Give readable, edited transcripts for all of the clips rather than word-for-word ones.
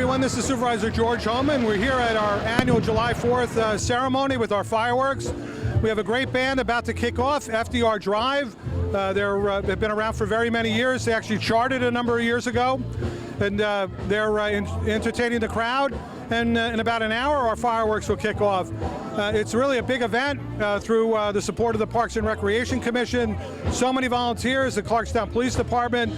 everyone. This is Supervisor George Homan. We're here at our annual July 4th ceremony with our fireworks. We have a great band about to kick off, FDR Drive. They've been around for very many years. They actually charted a number of years ago, and they're entertaining the crowd. And in about an hour, our fireworks will kick off. It's really a big event through the support of the Parks and Recreation Commission, so many volunteers, the Clarkstown Police Department,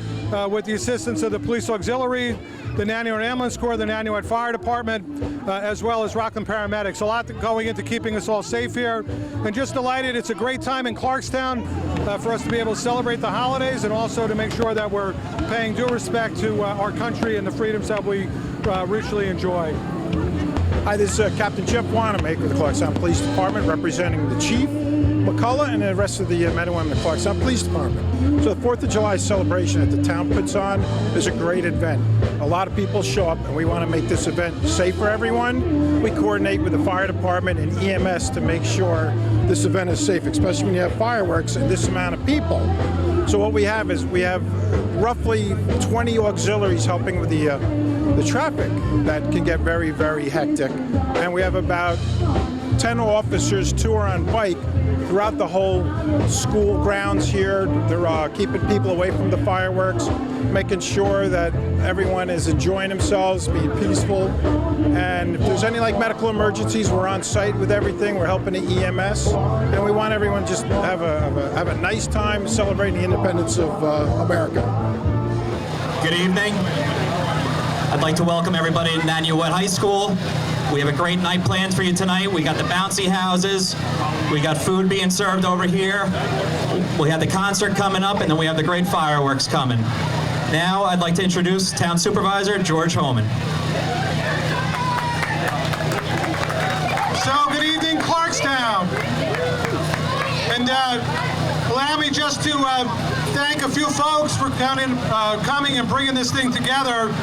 with the assistance of the Police Auxiliary, the Nanuet Ambulance Corps, the Nanuet Fire Department, as well as Rockland Paramedics. A lot going into keeping us all safe here. And just delighted, it's a great time in Clarkstown for us to be able to celebrate the holidays and also to make sure that we're paying due respect to our country and the freedoms that we richly enjoy. Hi, this is Captain Jeff Wanamaker of the Clarkstown Police Department, representing the Chief, McCullough, and the rest of the men and women of the Clarkstown Police Department. So the 4th of July celebration that the town puts on is a great event. A lot of people show up, and we want to make this event safe for everyone. We coordinate with the fire department and EMS to make sure this event is safe, especially when you have fireworks and this amount of people. So what we have is roughly 20 auxiliaries helping with the traffic that can get very, very hectic. And we have about 10 officers, 2 are on bike throughout the whole school grounds here. They're keeping people away from the fireworks, making sure that everyone is enjoying themselves, being peaceful. And if there's any medical emergencies, we're on site with everything. We're helping the EMS, and we want everyone just to have a nice time celebrating the independence of America. Good evening. I'd like to welcome everybody to Nanuet High School. We have a great night planned for you tonight. We got the bouncy houses. We got food being served over here. We have the concert coming up, and then we have the great fireworks coming. Now I'd like to introduce Town Supervisor George Homan. So good evening, Clarkstown. And allow me just to thank a few folks for coming and bringing this thing together.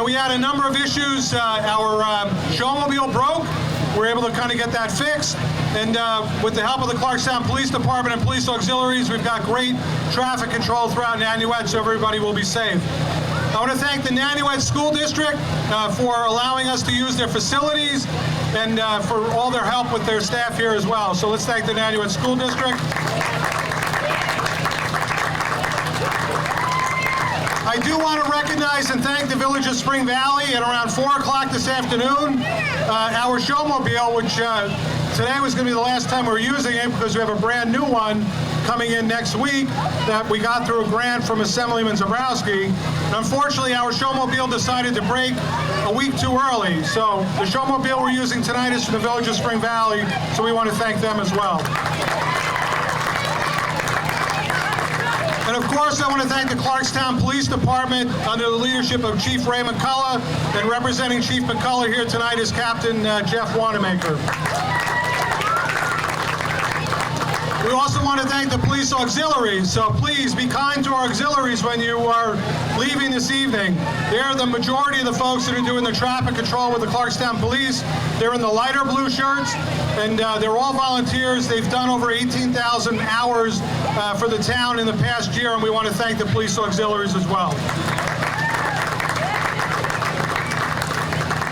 We had a number of issues. Our showmobile broke. We were able to get that fixed. And with the help of the Clarkstown Police Department and Police Auxiliaries, we've got great traffic control throughout Nanuet, so everybody will be safe. I want to thank the Nanuet School District for allowing us to use their facilities and for all their help with their staff here as well. So let's thank the Nanuet School District. I do want to recognize and thank the Village of Spring Valley. At around 4 o'clock this afternoon, our showmobile, which today was going to be the last time we were using it because we have a brand new one coming in next week that we got through a grant from Assemblyman Zabrowski. And unfortunately, our showmobile decided to break a week too early. So the showmobile we're using tonight is from the Village of Spring Valley, so we want to thank them as well. And of course, I want to thank the Clarkstown Police Department under the leadership of Chief Ray McCullough, and representing Chief McCullough here tonight is Captain Jeff Wanamaker. We also want to thank the police auxiliaries, so please be kind to our auxiliaries when you are leaving this evening. They're the majority of the folks that are doing the traffic control with the Clarkstown Police. They're in the lighter blue shirts, and they're all volunteers. They've done over 18,000 hours for the town in the past year, and we want to thank the police auxiliaries as well.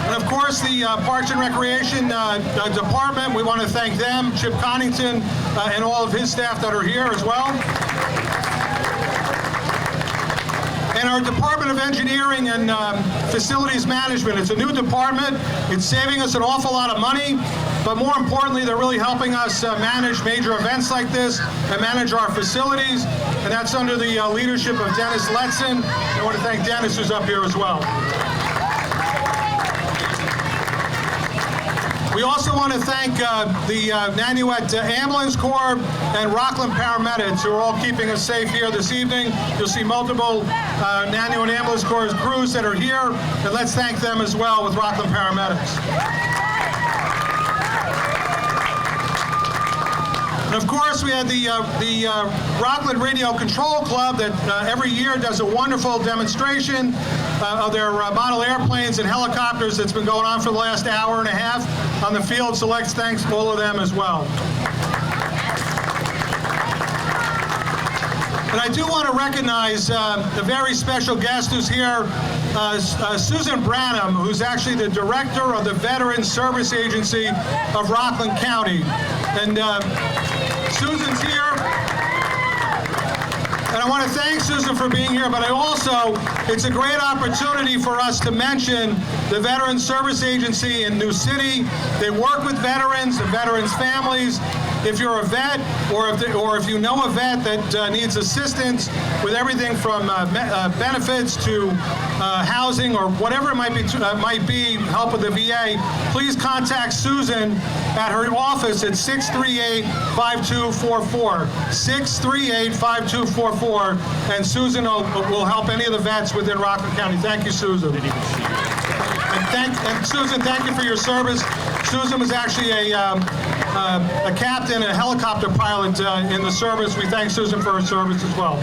And of course, the Parks and Recreation Department, we want to thank them, Chip Connington, and all of his staff that are here as well. And our Department of Engineering and Facilities Management. It's a new department. It's saving us an awful lot of money, but more importantly, they're really helping us manage major events like this and manage our facilities. And that's under the leadership of Dennis Letson. I want to thank Dennis, who's up here as well. We also want to thank the Nanuet Ambulance Corps and Rockland Paramedics, who are all keeping us safe here this evening. You'll see multiple Nanuet Ambulance Corps crews that are here, and let's thank them as well with Rockland Paramedics. And of course, we had the Rockland Radio Control Club that every year does a wonderful demonstration of their model airplanes and helicopters that's been going on for the last hour and a half on the field. So let's thank all of them as well. And I do want to recognize a very special guest who's here Susan Branham, who's actually the director of the Veterans Service Agency of Rockland County. And Susan's here. And I want to thank Susan for being here, but it's a great opportunity for us to mention the Veterans Service Agency in New City. They work with veterans and veterans' families. If you're a vet, or if you know a vet that needs assistance with everything from benefits to housing or whatever it might be, help with the VA, please contact Susan at her office at 638-5244, 638-5244, and Susan will help any of the vets within Rockland County. Thank you, Susan. And Susan, thank you for your service. Susan was actually a captain, a helicopter pilot in the service. We thank Susan for her service as well.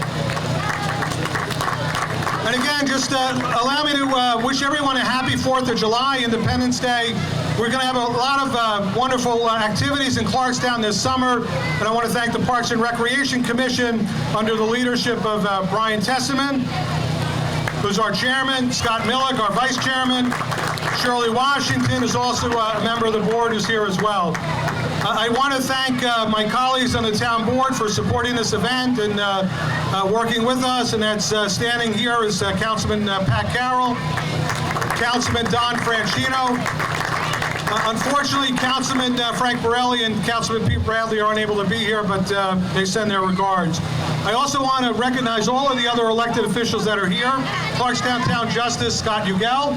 And again, just allow me to wish everyone a happy 4th of July, Independence Day. We're going to have a lot of wonderful activities in Clarkstown this summer, and I want to thank the Parks and Recreation Commission under the leadership of Brian Tesseman, who's our chairman, Scott Millick, our vice chairman, Shirley Washington is also a member of the board who's here as well. I want to thank my colleagues on the town board for supporting this event and working with us, and that's standing here is Councilman Pat Carroll, Councilman Don Franchino. Unfortunately, Councilman Frank Borelli and Councilman Pete Bradley are unable to be here, but they send their regards. I also want to recognize all of the other elected officials that are here. Clarkstown Town Justice Scott Ugel,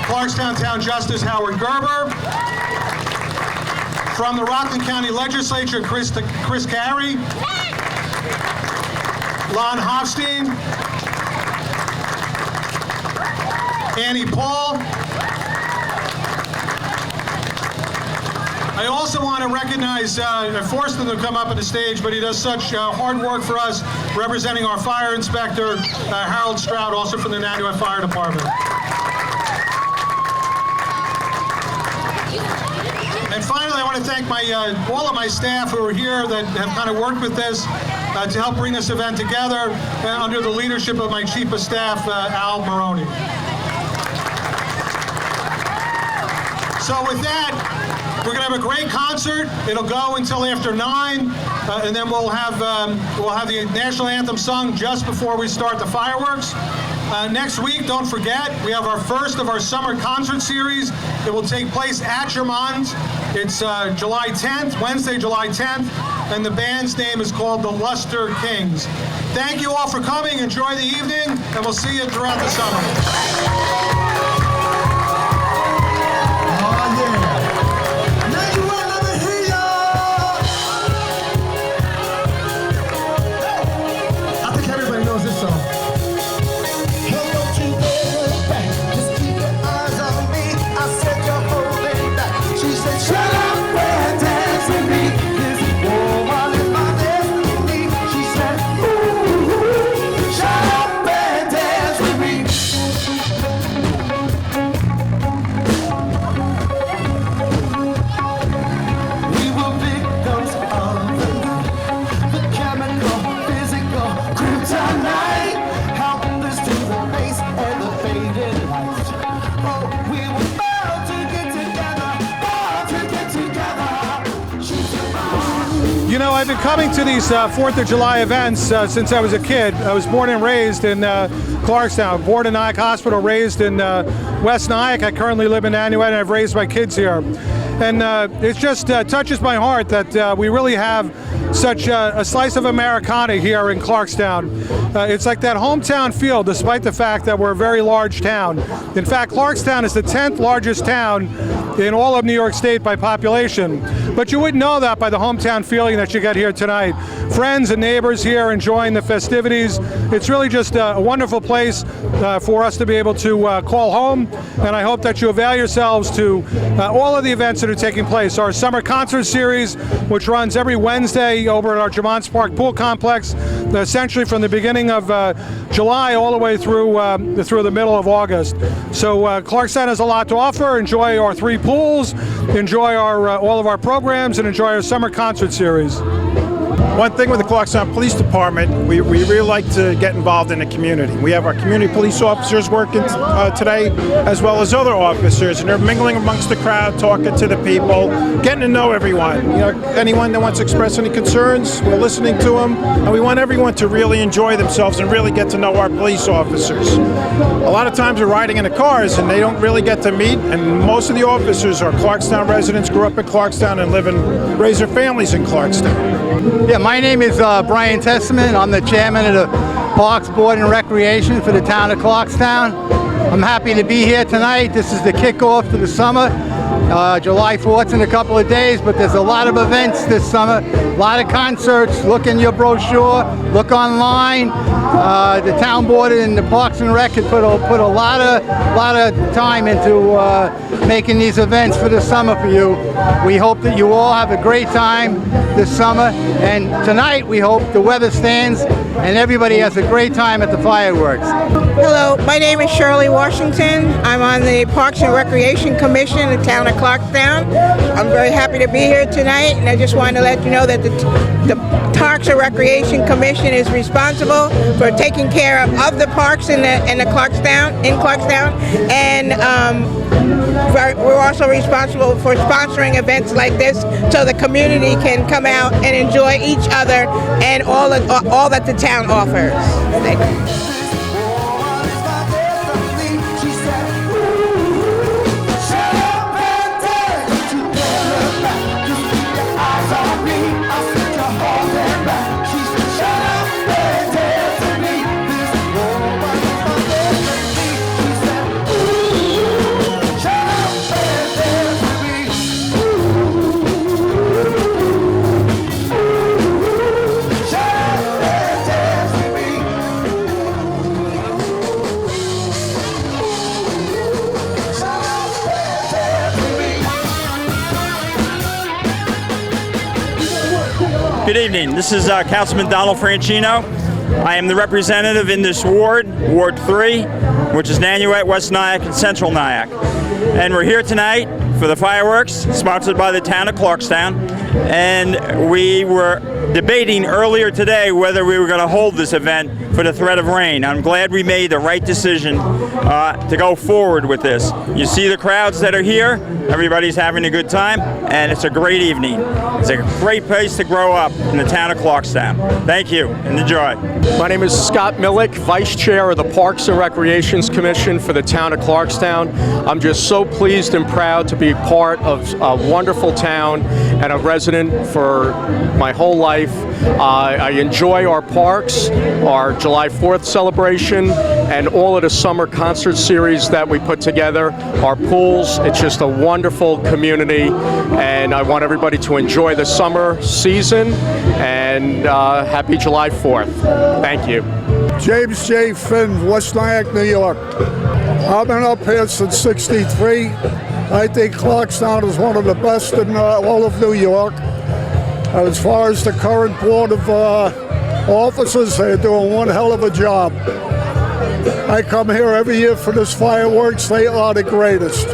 Clarkstown Town Justice Howard Gerber, from the Rockland County Legislature Chris Carey, Lon Hofstein, Annie Paul. I also want to recognize, I forced him to come up on the stage, but he does such hard work for us, representing our fire inspector, Harold Stroud, also from the Nanuet Fire Department. And finally, I want to thank all of my staff who are here that have kind of worked with this to help bring this event together under the leadership of my Chief of Staff, Al Maroney. So with that, we're going to have a great concert. It'll go until after 9, and then we'll have the national anthem sung just before we start the fireworks. Next week, don't forget, we have our first of our summer concert series. It will take place at Jermon's. It's July 10th, Wednesday, July 10th, and the band's name is called the Luster Kings. Thank you all for coming. Enjoy the evening, and we'll see you throughout the summer. You know, I've been coming to these 4th of July events since I was a kid. I was born and raised in Clarkstown, born in Nyack Hospital, raised in West Nyack. I currently live in Nanuet, and I've raised my kids here. And it just touches my heart that we really have such a slice of Americana here in Clarkstown. It's like that hometown feel, despite the fact that we're a very large town. In fact, Clarkstown is the 10th largest town in all of New York State by population. But you wouldn't know that by the hometown feeling that you get here tonight. Friends and neighbors here enjoying the festivities. It's really just a wonderful place for us to be able to call home. And I hope that you avail yourselves to all of the events that are taking place. Our summer concert series, which runs every Wednesday over at our Jermon's Park Pool Complex, essentially from the beginning of July all the way through the middle of August. So Clarkstown has a lot to offer. Enjoy our 3 pools, enjoy our all of our programs, and enjoy our summer concert series. One thing with the Clarkstown Police Department, we really like to get involved in the community. We have our community police officers working today, as well as other officers, and they're mingling amongst the crowd, talking to the people, getting to know everyone. You know, anyone that wants to express any concerns, we're listening to them, and we want everyone to really enjoy themselves and really get to know our police officers. A lot of times we're riding in the cars, and they don't really get to meet, and most of the officers are Clarkstown residents, grew up in Clarkstown, and raise their families in Clarkstown. Yeah, my name is Brian Testament. I'm the chairman of the Parks Board and Recreation for the town of Clarkstown. I'm happy to be here tonight. This is the kickoff to the summer. July 4th in a couple of days, but there's a lot of events this summer, a lot of concerts. Look in your brochure, look online. The town board and the Parks and Rec have put a lot of time into making these events for the summer for you. We hope that you all have a great time this summer, and tonight we hope the weather stands and everybody has a great time at the fireworks. Hello, my name is Shirley Washington. I'm on the Parks and Recreation Commission in the town of Clarkstown. I'm very happy to be here tonight, and I just wanted to let you know that the Parks and Recreation Commission is responsible for taking care of the parks in Clarkstown, and we're also responsible for sponsoring events like this so the community can come out and enjoy each other and all that the town offers. Thank you. Good evening. This is Councilman Donald Franchino. I am the representative in this ward, Ward 3, which is Nanuet, West Nyack, and Central Nyack. And we're here tonight for the fireworks, sponsored by the town of Clarkstown. And we were debating earlier today whether we were going to hold this event for the threat of rain. I'm glad we made the right decision to go forward with this. You see the crowds that are here. Everybody's having a good time, and it's a great evening. It's a great place to grow up in the town of Clarkstown. Thank you, and enjoy. My name is Scott Millick, Vice Chair of the Parks and Recreations Commission for the town of Clarkstown. I'm just so pleased and proud to be part of a wonderful town and a resident for my whole life. I enjoy our parks, our July 4th celebration, and all of the summer concert series that we put together, our pools. It's just a wonderful community, and I want everybody to enjoy the summer season, and happy July 4th. Thank you. James J. Finn, West Nyack, New York. I've been up here since '63. I think Clarkstown is one of the best in all of New York. As far as the current board of officers, they're doing one hell of a job. I come here every year for this fireworks. They are the greatest.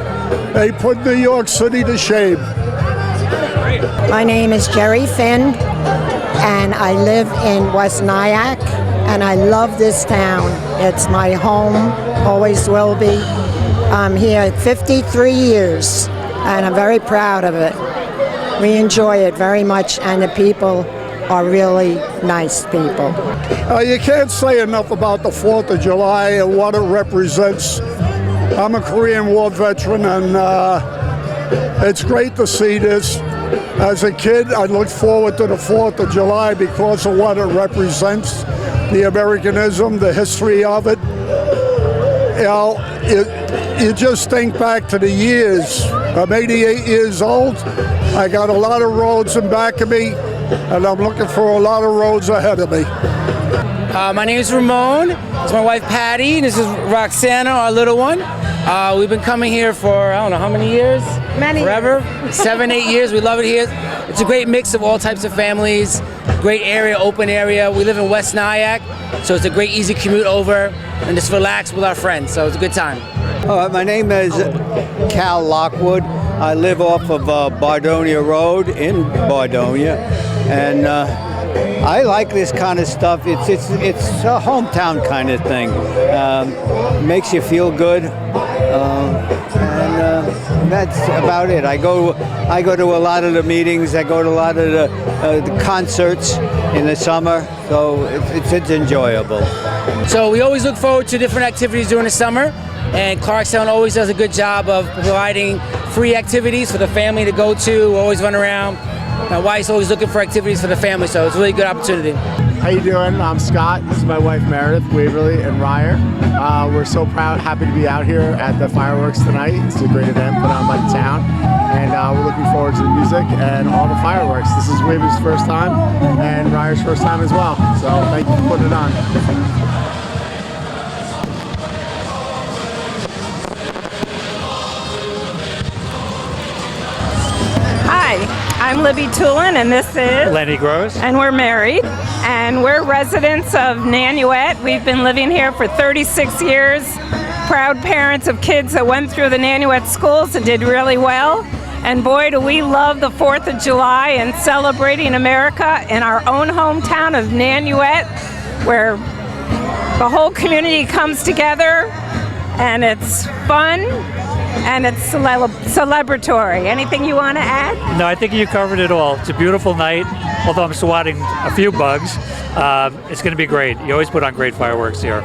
They put New York City to shame. My name is Jerry Finn, and I live in West Nyack, and I love this town. It's my home, always will be. I'm here 53 years, and I'm very proud of it. We enjoy it very much, and the people are really nice people. You can't say enough about the 4th of July and what it represents. I'm a Korean War veteran, and it's great to see this. As a kid, I looked forward to the 4th of July because of what it represents, the Americanism, the history of it. You know, you just think back to the years. I'm 88 years old. I got a lot of roads in back of me, and I'm looking for a lot of roads ahead of me. My name is Ramon. It's my wife Patty, and this is Roxana, our little one. We've been coming here for, I don't know how many years? Forever. 7, 8 years. We love it here. It's a great mix of all types of families. Great area, open area. We live in West Nyack, so it's a great easy commute over and just relax with our friends. So it's a good time. My name is Cal Lockwood. I live off of Bardonia Road in Bardonia, and I like this kind of stuff. It's a hometown kind of thing. Makes you feel good, and that's about it. I go to a lot of the meetings. I go to a lot of the concerts in the summer, so it's enjoyable. So we always look forward to different activities during the summer, and Clarkstown always does a good job of providing free activities for the family to go to. We always run around. My wife's always looking for activities for the family, so it's a really good opportunity. How you doing? I'm Scott. This is my wife Meredith Waverly and Ryer. We're so proud, happy to be out here at the fireworks tonight. It's a great event put on by the town, and we're looking forward to the music and all the fireworks. This is Waverly's first time and Ryer's first time as well, so thank you for putting it on. Hi, I'm Libby Tulin, and this is Lenny Gross. And we're married, and we're residents of Nanuet. We've been living here for 36 years, proud parents of kids that went through the Nanuet schools and did really well. And boy, do we love the 4th of July and celebrating America in our own hometown of Nanuet, where the whole community comes together, and it's fun. And it's celebratory. Anything you want to add? No, I think you covered it all. It's a beautiful night, although I'm swatting a few bugs. It's going to be great. You always put on great fireworks here.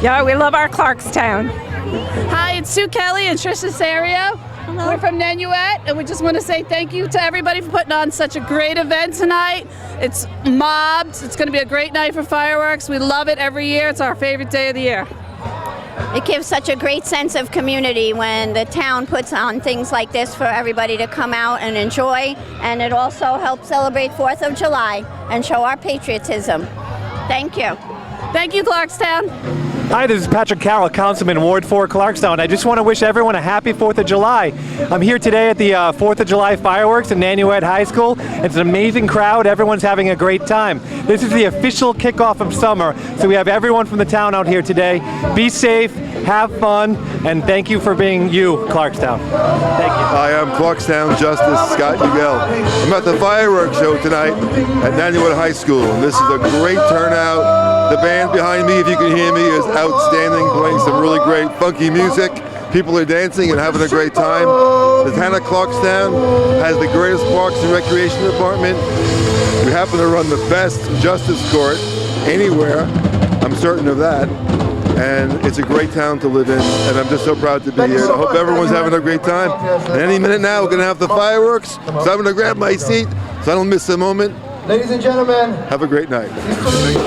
Yeah, we love our Clarkstown. Hi, it's Sue Kelly and Trisha Serio. We're from Nanuet, and we just want to say thank you to everybody for putting on such a great event tonight. It's mobbed. It's going to be a great night for fireworks. We love it every year. It's our favorite day of the year. It gives such a great sense of community when the town puts on things like this for everybody to come out and enjoy, and it also helps celebrate 4th of July and show our patriotism. Thank you. Thank you, Clarkstown. Hi, this is Patrick Carroll, Councilman, Ward 4, Clarkstown. I just want to wish everyone a happy 4th of July. I'm here today at the 4th of July fireworks in Nanuet High School. It's an amazing crowd. Everyone's having a great time. This is the official kickoff of summer, so we have everyone from the town out here today. Be safe, have fun, and thank you for being you, Clarkstown. Thank you. Hi, I'm Clarkstown Justice Scott Ugel. I'm at the fireworks show tonight at Nanuet High School, and this is a great turnout. The band behind me, if you can hear me, is outstanding, playing some really great funky music. People are dancing and having a great time. The town of Clarkstown has the greatest parks and recreation department. We happen to run the best justice court anywhere. I'm certain of that. And it's a great town to live in, and I'm just so proud to be here. I hope everyone's having a great time. And any minute now, we're going to have the fireworks, so I'm going to grab my seat so I don't miss a moment. Ladies and gentlemen, have a great night.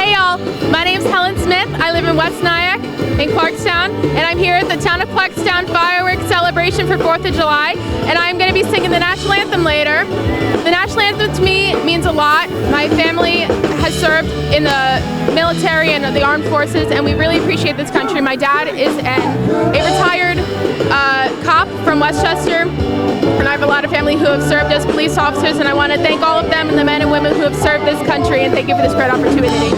Hey y'all, my name's Helen Smith. I live in West Nyack in Clarkstown, and I'm here at the Town of Clarkstown fireworks celebration for 4th of July, and I'm going to be singing the national anthem later. The national anthem to me means a lot. My family has served in the military and the armed forces, and we really appreciate this country. My dad is a retired cop from Westchester, and I have a lot of family who have served as police officers, and I want to thank all of them and the men and women who have served this country, and thank you for this great opportunity.